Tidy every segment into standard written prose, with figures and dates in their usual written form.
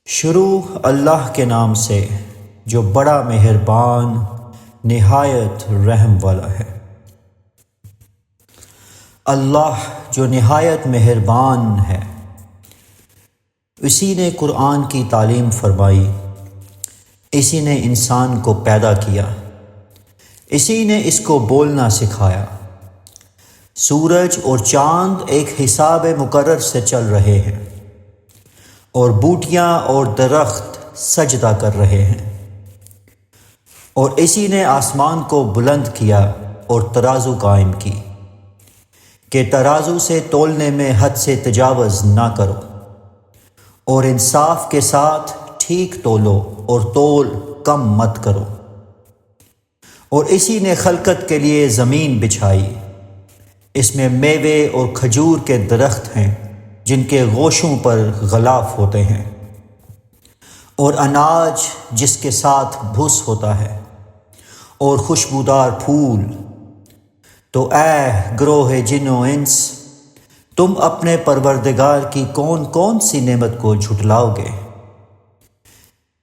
شروع اللہ کے نام سے جو بڑا مہربان نہایت رحم والا ہے۔ اللہ جو نہایت مہربان ہے، اسی نے قرآن کی تعلیم فرمائی، اسی نے انسان کو پیدا کیا، اسی نے اس کو بولنا سکھایا۔ سورج اور چاند ایک حساب مقرر سے چل رہے ہیں، اور بوٹیاں اور درخت سجدہ کر رہے ہیں، اور اسی نے آسمان کو بلند کیا اور ترازو قائم کی کہ ترازو سے تولنے میں حد سے تجاوز نہ کرو، اور انصاف کے ساتھ ٹھیک تولو اور تول کم مت کرو۔ اور اسی نے خلقت کے لیے زمین بچھائی، اس میں میوے اور کھجور کے درخت ہیں جن کے گوشوں پر غلاف ہوتے ہیں، اور اناج جس کے ساتھ بھس ہوتا ہے، اور خوشبودار پھول۔ تو اے گروہ جن و انس، تم اپنے پروردگار کی کون کون سی نعمت کو جھٹلاؤ گے؟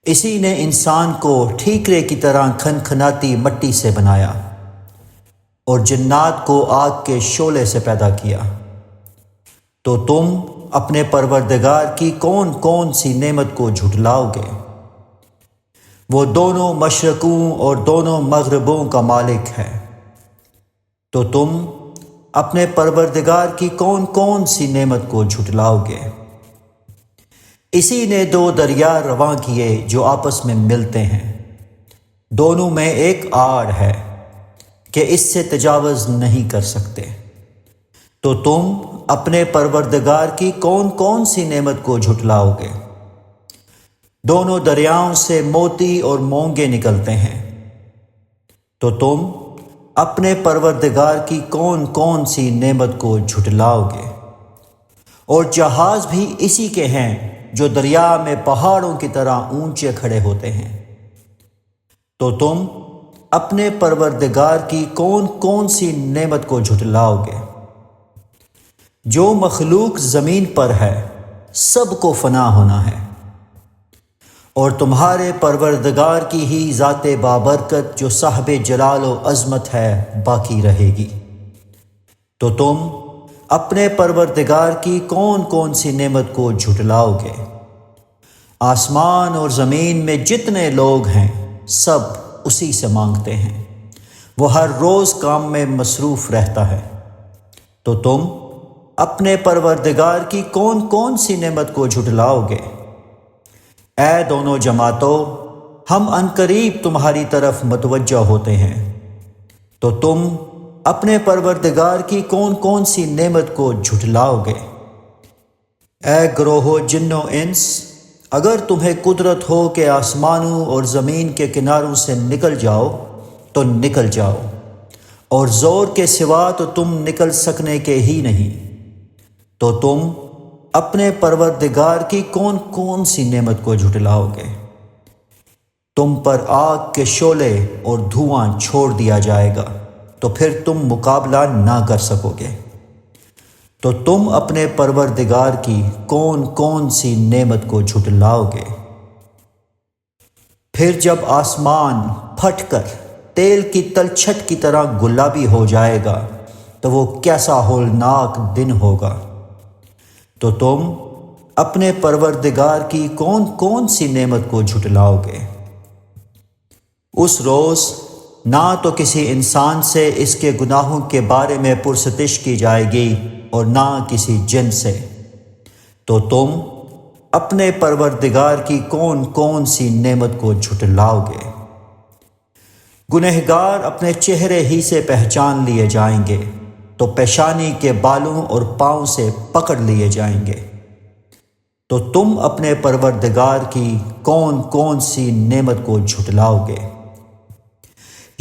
اسی نے انسان کو ٹھیکرے کی طرح کھنکھناتی مٹی سے بنایا، اور جنات کو آگ کے شعلے سے پیدا کیا۔ تو تم اپنے پروردگار کی کون کون سی نعمت کو جھٹلاؤ گے؟ وہ دونوں مشرقوں اور دونوں مغربوں کا مالک ہے۔ تو تم اپنے پروردگار کی کون کون سی نعمت کو جھٹلاؤ گے؟ اسی نے دو دریا رواں کیے جو آپس میں ملتے ہیں، دونوں میں ایک آڑ ہے کہ اس سے تجاوز نہیں کر سکتے۔ تو تم اپنے پروردگار کی کون کون سی نعمت کو جھٹلاؤ گے؟ دونوں دریاؤں سے موتی اور مونگے نکلتے ہیں۔ تو تم اپنے پروردگار کی کون کون سی نعمت کو جھٹلاؤ گے؟ اور جہاز بھی اسی کے ہیں جو دریا میں پہاڑوں کی طرح اونچے کھڑے ہوتے ہیں۔ تو تم اپنے پروردگار کی کون کون سی نعمت کو جھٹلاؤ گے؟ جو مخلوق زمین پر ہے سب کو فنا ہونا ہے، اور تمہارے پروردگار کی ہی ذات بابرکت جو صاحب جلال و عظمت ہے باقی رہے گی۔ تو تم اپنے پروردگار کی کون کون سی نعمت کو جھٹلاؤ گے؟ آسمان اور زمین میں جتنے لوگ ہیں سب اسی سے مانگتے ہیں، وہ ہر روز کام میں مصروف رہتا ہے۔ تو تم اپنے پروردگار کی کون کون سی نعمت کو جھٹلاؤ گے؟ اے دونوں جماعتوں، ہم عنقریب تمہاری طرف متوجہ ہوتے ہیں۔ تو تم اپنے پروردگار کی کون کون سی نعمت کو جھٹلاؤ گے؟ اے گروہ جن و انس، اگر تمہیں قدرت ہو کہ آسمانوں اور زمین کے کناروں سے نکل جاؤ تو نکل جاؤ، اور زور کے سوا تو تم نکل سکنے کے ہی نہیں۔ تو تم اپنے پروردگار کی کون کون سی نعمت کو جھٹلاؤ گے؟ تم پر آگ کے شعلے اور دھواں چھوڑ دیا جائے گا، تو پھر تم مقابلہ نہ کر سکو گے۔ تو تم اپنے پروردگار کی کون کون سی نعمت کو جھٹلاؤ گے؟ پھر جب آسمان پھٹ کر تیل کی تلچھٹ کی طرح گلابی ہو جائے گا تو وہ کیسا ہولناک دن ہوگا۔ تو تم اپنے پروردگار کی کون کون سی نعمت کو جھٹلاؤ گے؟ اس روز نہ تو کسی انسان سے اس کے گناہوں کے بارے میں پرستش کی جائے گی اور نہ کسی جن سے۔ تو تم اپنے پروردگار کی کون کون سی نعمت کو جھٹلاؤ گے؟ گنہگار اپنے چہرے ہی سے پہچان لیے جائیں گے، تو پیشانی کے بالوں اور پاؤں سے پکڑ لیے جائیں گے۔ تو تم اپنے پروردگار کی کون کون سی نعمت کو جھٹلاؤ گے؟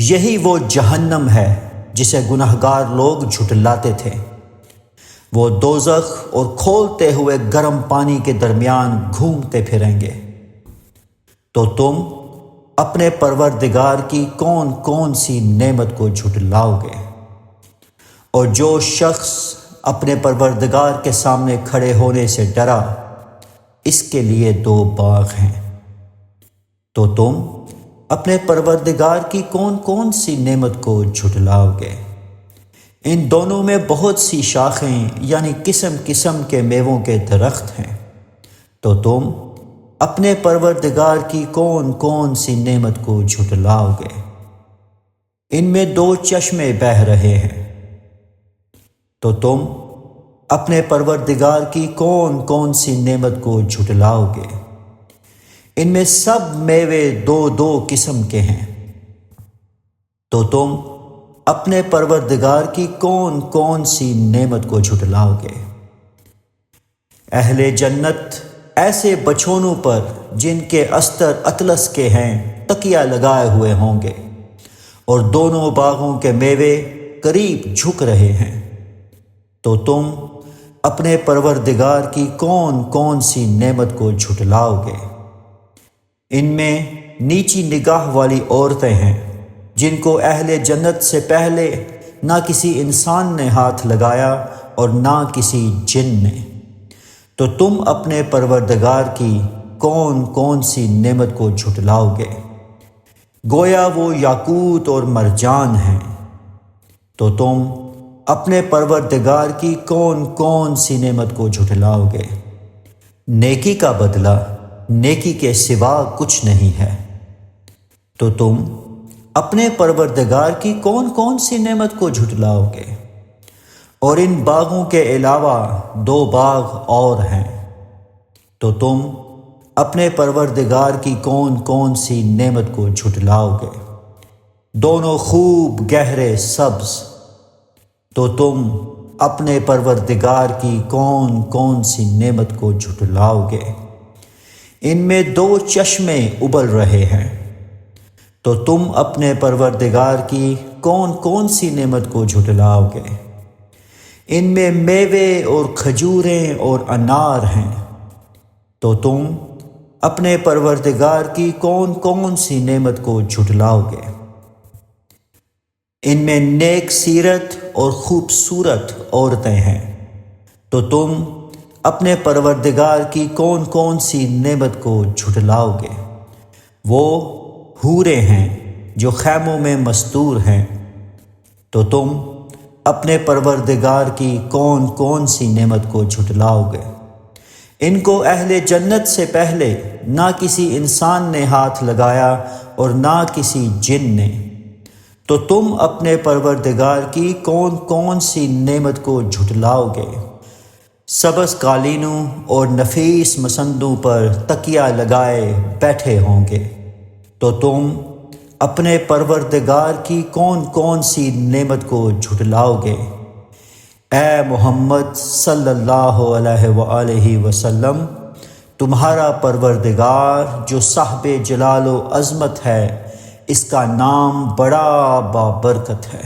یہی وہ جہنم ہے جسے گنہگار لوگ جھٹلاتے تھے، وہ دوزخ اور کھولتے ہوئے گرم پانی کے درمیان گھومتے پھریں گے۔ تو تم اپنے پروردگار کی کون کون سی نعمت کو جھٹلاؤ گے؟ اور جو شخص اپنے پروردگار کے سامنے کھڑے ہونے سے ڈرا اس کے لیے 2 باغ ہیں۔ تو تم اپنے پروردگار کی کون کون سی نعمت کو جھٹلاؤ گے؟ ان دونوں میں بہت سی شاخیں یعنی قسم قسم کے میووں کے درخت ہیں، تو تم اپنے پروردگار کی کون کون سی نعمت کو جھٹلاؤ گے؟ ان میں 2 چشمے بہہ رہے ہیں، تو تم اپنے پروردگار کی کون کون سی نعمت کو جھٹلاؤ گے؟ ان میں سب میوے 2 قسم کے ہیں، تو تم اپنے پروردگار کی کون کون سی نعمت کو جھٹلاؤ گے؟ اہل جنت ایسے بچھونوں پر جن کے استر اطلس کے ہیں تکیہ لگائے ہوئے ہوں گے، اور دونوں باغوں کے میوے قریب جھک رہے ہیں، تو تم اپنے پروردگار کی کون کون سی نعمت کو جھٹلاؤ گے؟ ان میں نیچی نگاہ والی عورتیں ہیں جن کو اہل جنت سے پہلے نہ کسی انسان نے ہاتھ لگایا اور نہ کسی جن نے، تو تم اپنے پروردگار کی کون کون سی نعمت کو جھٹلاؤ گے؟ گویا وہ یاقوت اور مرجان ہیں، تو تم اپنے پروردگار کی کون کون سی نعمت کو جھٹلاؤ گے؟ نیکی کا بدلہ نیکی کے سوا کچھ نہیں ہے، تو تم اپنے پروردگار کی کون کون سی نعمت کو جھٹلاؤ گے؟ اور ان باغوں کے علاوہ 2 باغ اور ہیں، تو تم اپنے پروردگار کی کون کون سی نعمت کو جھٹلاؤ گے؟ دونوں خوب گہرے سبز، تو تم اپنے پروردگار کی کون کون سی نعمت کو جھٹلاؤ گے؟ ان میں 2 چشمے ابل رہے ہیں، تو تم اپنے پروردگار کی کون کون سی نعمت کو جھٹلاؤ گے؟ ان میں میوے اور کھجوریں اور انار ہیں، تو تم اپنے پروردگار کی کون کون سی نعمت کو جھٹلاؤ گے؟ ان میں نیک سیرت اور خوبصورت عورتیں ہیں، تو تم اپنے پروردگار کی کون کون سی نعمت کو جھٹلاؤ گے؟ وہ حوریں ہیں جو خیموں میں مستور ہیں، تو تم اپنے پروردگار کی کون کون سی نعمت کو جھٹلاؤ گے؟ ان کو اہل جنت سے پہلے نہ کسی انسان نے ہاتھ لگایا اور نہ کسی جن نے، تو تم اپنے پروردگار کی کون کون سی نعمت کو جھٹلاؤ گے؟ سبز قالینوں اور نفیس مسندوں پر تکیہ لگائے بیٹھے ہوں گے، تو تم اپنے پروردگار کی کون کون سی نعمت کو جھٹلاؤ گے؟ اے محمد صلی اللہ علیہ وآلہ وسلم، تمہارا پروردگار جو صاحب جلال و عظمت ہے، اس کا نام بڑا بابرکت ہے۔